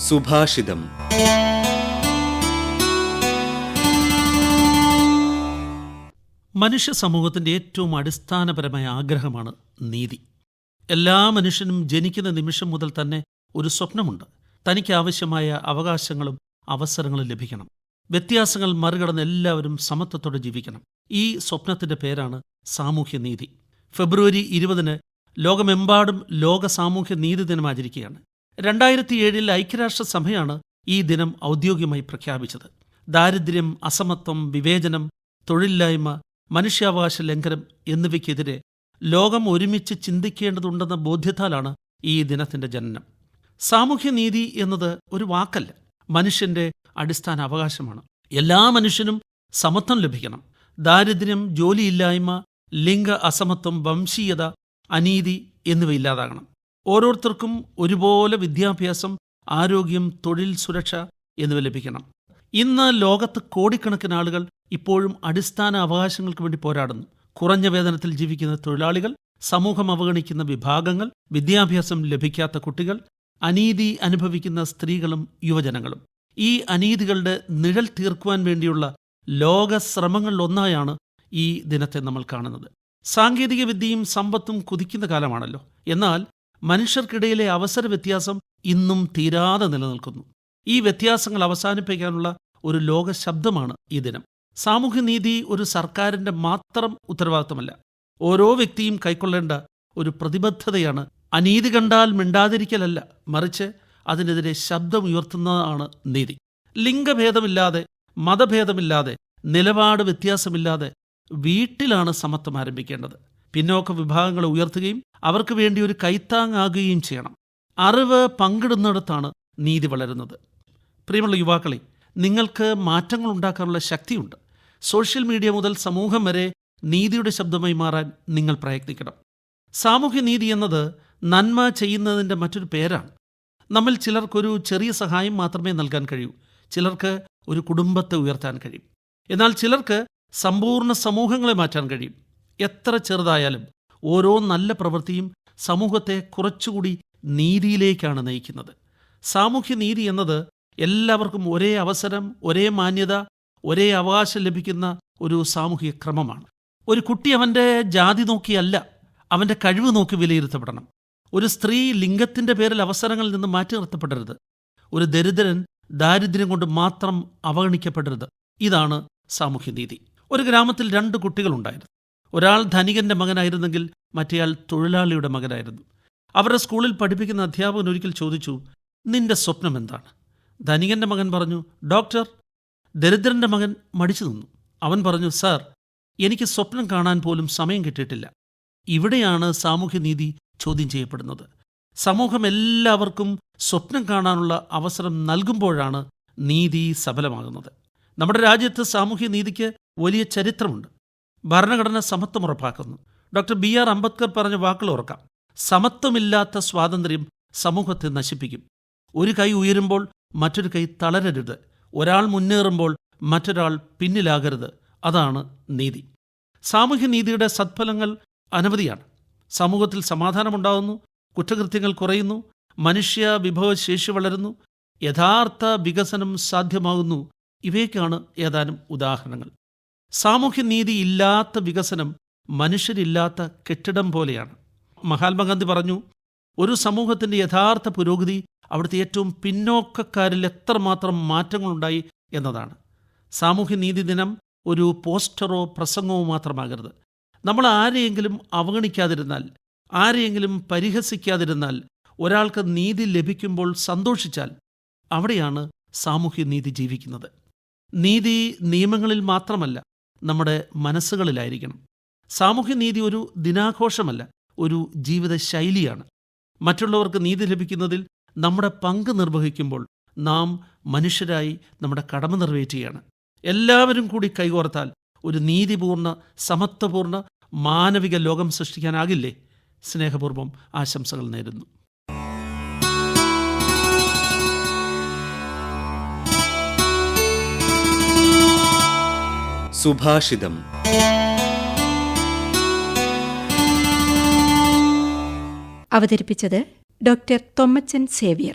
സുഭാഷിതം. മനുഷ്യ സമൂഹത്തിൻ്റെ ഏറ്റവും അടിസ്ഥാനപരമായ ആഗ്രഹമാണ് നീതി. എല്ലാ മനുഷ്യനും ജനിക്കുന്ന നിമിഷം മുതൽ തന്നെ ഒരു സ്വപ്നമുണ്ട്. തനിക്ക് ആവശ്യമായ അവകാശങ്ങളും അവസരങ്ങളും ലഭിക്കണം. വ്യത്യാസങ്ങൾ മറികടന്ന് എല്ലാവരും സമത്വത്തോടെ ജീവിക്കണം. ഈ സ്വപ്നത്തിൻ്റെ പേരാണ് സാമൂഹ്യനീതി. ഫെബ്രുവരി 20 ലോകമെമ്പാടും ലോക സാമൂഹ്യ നീതി ദിനം ആചരിക്കുകയാണ്. 2007 ഐക്യരാഷ്ട്രസഭയാണ് ഈ ദിനം ഔദ്യോഗികമായി പ്രഖ്യാപിച്ചത്. ദാരിദ്ര്യം, അസമത്വം, വിവേചനം, തൊഴിലില്ലായ്മ, മനുഷ്യാവകാശ ലംഘനം എന്നിവയ്ക്കെതിരെ ലോകം ഒരുമിച്ച് ചിന്തിക്കേണ്ടതുണ്ടെന്ന ബോധ്യത്താലാണ് ഈ ദിനത്തിന്റെ ജനനം. സാമൂഹ്യനീതി എന്നത് ഒരു വാക്കല്ല, മനുഷ്യന്റെ അടിസ്ഥാന അവകാശമാണ്. എല്ലാ മനുഷ്യനും സമത്വം ലഭിക്കണം. ദാരിദ്ര്യം, ജോലിയില്ലായ്മ, ലിംഗ അസമത്വം, വംശീയത, അനീതി എന്നിവ ഇല്ലാതാകണം. ഓരോരുത്തർക്കും ഒരുപോലെ വിദ്യാഭ്യാസം, ആരോഗ്യം, തൊഴിൽ, സുരക്ഷ എന്നിവ ലഭിക്കണം. ഇന്ന് ലോകത്ത് കോടിക്കണക്കിന് ആളുകൾ ഇപ്പോഴും അടിസ്ഥാന അവകാശങ്ങൾക്ക് വേണ്ടി പോരാടുന്നു. കുറഞ്ഞ വേതനത്തിൽ ജീവിക്കുന്ന തൊഴിലാളികൾ, സമൂഹം അവഗണിക്കുന്ന വിഭാഗങ്ങൾ, വിദ്യാഭ്യാസം ലഭിക്കാത്ത കുട്ടികൾ, അനീതി അനുഭവിക്കുന്ന സ്ത്രീകളും യുവജനങ്ങളും. ഈ അനീതികളുടെ നിഴൽ തീർക്കുവാൻ വേണ്ടിയുള്ള ലോക ശ്രമങ്ങളിലൊന്നായാണ് ഈ ദിനത്തെ നമ്മൾ കാണുന്നത്. സാങ്കേതിക വിദ്യയും സമ്പത്തും കുതിക്കുന്ന കാലമാണല്ലോ. എന്നാൽ മനുഷ്യർക്കിടയിലെ അവസര വ്യത്യാസം ഇന്നും തീരാതെ നിലനിൽക്കുന്നു. ഈ വ്യത്യാസങ്ങൾ അവസാനിപ്പിക്കാനുള്ള ഒരു ലോക ശബ്ദമാണ് ഈ ദിനം. സാമൂഹ്യനീതി ഒരു സർക്കാരിന്റെ മാത്രം ഉത്തരവാദിത്തമല്ല, ഓരോ വ്യക്തിയും കൈക്കൊള്ളേണ്ട ഒരു പ്രതിബദ്ധതയാണ്. അനീതി കണ്ടാൽ മിണ്ടാതിരിക്കലല്ല, മറിച്ച് അതിനെതിരെ ശബ്ദമുയർത്തുന്നതാണ് നീതി. ലിംഗഭേദമില്ലാതെ, മതഭേദമില്ലാതെ, നിലപാട് വ്യത്യാസമില്ലാതെ വീട്ടിലാണ് സമത്വം ആരംഭിക്കേണ്ടത്. പിന്നോക്ക വിഭാഗങ്ങളെ ഉയർത്തുകയും അവർക്ക് വേണ്ടി ഒരു കൈത്താങ്ങാകുകയും ചെയ്യണം. അറിവ് പങ്കിടുന്നിടത്താണ് നീതി വളരുന്നത്. പ്രിയമുള്ള യുവാക്കളെ, നിങ്ങൾക്ക് മാറ്റങ്ങൾ ഉണ്ടാക്കാനുള്ള ശക്തിയുണ്ട്. സോഷ്യൽ മീഡിയ മുതൽ സമൂഹം വരെ നീതിയുടെ ശബ്ദമായി മാറാൻ നിങ്ങൾ പ്രയത്നിക്കണം. സാമൂഹ്യനീതി എന്നത് നന്മ ചെയ്യുന്നതിൻ്റെ മറ്റൊരു പേരാണ്. നമ്മിൽ ചിലർക്കൊരു ചെറിയ സഹായം മാത്രമേ നൽകാൻ കഴിയൂ, ചിലർക്ക് ഒരു കുടുംബത്തെ ഉയർത്താൻ കഴിയും, എന്നാൽ ചിലർക്ക് സമ്പൂർണ്ണ സമൂഹങ്ങളെ മാറ്റാൻ കഴിയും. എത്ര ചെറുതായാലും ഓരോ നല്ല പ്രവൃത്തിയും സമൂഹത്തെ കുറച്ചുകൂടി നീതിയിലേക്കാണ് നയിക്കുന്നത്. സാമൂഹ്യനീതി എന്നത് എല്ലാവർക്കും ഒരേ അവസരം, ഒരേ മാന്യത, ഒരേ അവകാശം ലഭിക്കുന്ന ഒരു സാമൂഹിക ക്രമമാണ്. ഒരു കുട്ടി അവൻ്റെ ജാതി നോക്കിയല്ല, അവൻ്റെ കഴിവ് നോക്കി വിലയിരുത്തപ്പെടണം. ഒരു സ്ത്രീ ലിംഗത്തിൻ്റെ പേരിൽ അവസരങ്ങളിൽ നിന്ന് മാറ്റി നിർത്തപ്പെടരുത്. ഒരു ദരിദ്രൻ ദാരിദ്ര്യം കൊണ്ട് മാത്രം അവഗണിക്കപ്പെടരുത്. ഇതാണ് സാമൂഹ്യനീതി. ഒരു ഗ്രാമത്തിൽ 2 കുട്ടികളുണ്ടായിരുന്നു. ഒരാൾ ധനികന്റെ മകനായിരുന്നെങ്കിൽ മറ്റേയാൾ തൊഴിലാളിയുടെ മകനായിരുന്നു. അവരുടെ സ്കൂളിൽ പഠിപ്പിക്കുന്ന അധ്യാപകൻ ഒരിക്കൽ ചോദിച്ചു, നിന്റെ സ്വപ്നം എന്താണ്? ധനികന്റെ മകൻ പറഞ്ഞു, ഡോക്ടർ. ദരിദ്രന്റെ മകൻ മടിച്ചു നിന്നു. അവൻ പറഞ്ഞു, സാർ, എനിക്ക് സ്വപ്നം കാണാൻ പോലും സമയം കിട്ടിയിട്ടില്ല. ഇവിടെയാണ് സാമൂഹ്യനീതി ചോദ്യം ചെയ്യപ്പെടുന്നത്. സമൂഹം എല്ലാവർക്കും സ്വപ്നം കാണാനുള്ള അവസരം നൽകുമ്പോഴാണ് നീതി സഫലമാകുന്നത്. നമ്മുടെ രാജ്യത്ത് സാമൂഹ്യനീതിക്ക് വലിയ ചരിത്രമുണ്ട്. ഭരണഘടന സമത്വം ഉറപ്പാക്കുന്നു. ഡോക്ടർ BR അംബേദ്കർ പറഞ്ഞ വാക്കുകൾ ഓർക്കാം: സമത്വമില്ലാത്ത സ്വാതന്ത്ര്യം സമൂഹത്തെ നശിപ്പിക്കും. ഒരു കൈ ഉയരുമ്പോൾ മറ്റൊരു കൈ തളരരുത്. ഒരാൾ മുന്നേറുമ്പോൾ മറ്റൊരാൾ പിന്നിലാകരുത്. അതാണ് നീതി. സാമൂഹ്യനീതിയുടെ സത്ഫലങ്ങൾ അനവധിയാണ്. സമൂഹത്തിൽ സമാധാനമുണ്ടാകുന്നു, കുറ്റകൃത്യങ്ങൾ കുറയുന്നു, മനുഷ്യ വിഭവശേഷി വളരുന്നു, യഥാർത്ഥ വികസനം സാധ്യമാകുന്നു. ഇവയ്ക്കാണ് ഏതാനും ഉദാഹരണങ്ങൾ. സാമൂഹ്യനീതി ഇല്ലാത്ത വികസനം മനുഷ്യരില്ലാത്ത കെട്ടിടം പോലെയാണ്. മഹാത്മാഗാന്ധി പറഞ്ഞു, ഒരു സമൂഹത്തിൻ്റെ യഥാർത്ഥ പുരോഗതി അവിടുത്തെ ഏറ്റവും പിന്നോക്കക്കാരിൽ എത്രമാത്രം മാറ്റങ്ങളുണ്ടായി എന്നതാണ്. സാമൂഹ്യനീതി ദിനം ഒരു പോസ്റ്ററോ പ്രസംഗമോ മാത്രമാകരുത്. നമ്മൾ ആരെയെങ്കിലും അവഗണിക്കാതിരുന്നാൽ, ആരെയെങ്കിലും പരിഹസിക്കാതിരുന്നാൽ, ഒരാൾക്ക് നീതി ലഭിക്കുമ്പോൾ സന്തോഷിച്ചാൽ, അവിടെയാണ് സാമൂഹ്യനീതി ജീവിക്കുന്നത്. നീതി നിയമങ്ങളിൽ മാത്രമല്ല, നമ്മുടെ മനസ്സുകളിലായിരിക്കണം. സാമൂഹ്യനീതി ഒരു ദിനാഘോഷമല്ല, ഒരു ജീവിത ശൈലിയാണ്. മറ്റുള്ളവർക്ക് നീതി ലഭിക്കുന്നതിൽ നമ്മുടെ പങ്ക് നിർവഹിക്കുമ്പോൾ നാം മനുഷ്യരായി നമ്മുടെ കടമ നിറവേറ്റുകയാണ്. എല്ലാവരും കൂടി കൈകോർത്താൽ ഒരു നീതിപൂർണ്ണ, സമത്വപൂർണ്ണ, മാനവിക ലോകം സൃഷ്ടിക്കാനാകില്ലേ? സ്നേഹപൂർവ്വം ആശംസകൾ നേരുന്നു. സുഭാഷിതം. അവതരിപ്പിച്ചത് ഡോക്ടർ തൊമ്മച്ചൻ സേവ്യർ.